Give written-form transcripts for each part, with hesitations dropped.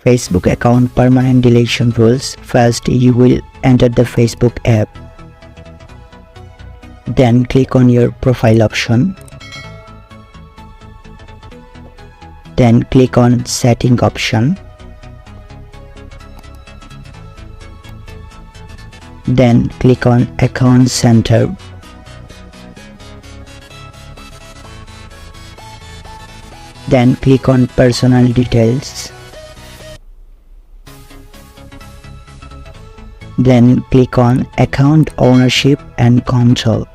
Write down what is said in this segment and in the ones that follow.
Facebook account permanent deletion rules. First, you will enter the Facebook app. Then click on your profile option. Then click on setting option. Then click on account center. Then click on personal details. Then click on account ownership and control.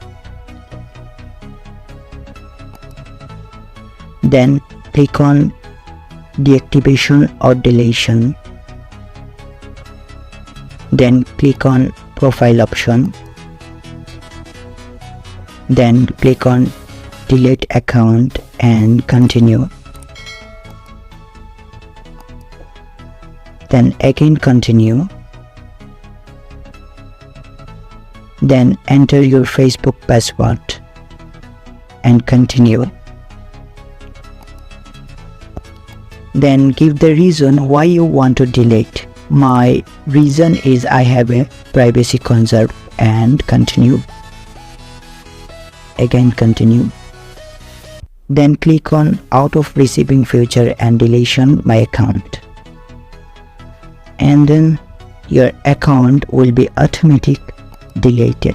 Then click on deactivation or deletion. Then click on profile option. Then click on delete account and continue. Then again continue. Then enter your Facebook password and continue. Then give the reason why you want to delete. My reason is I have a privacy concern, and continue. Again continue. Then click on out of receiving future and deletion my account. And then your account will be automatic deleted.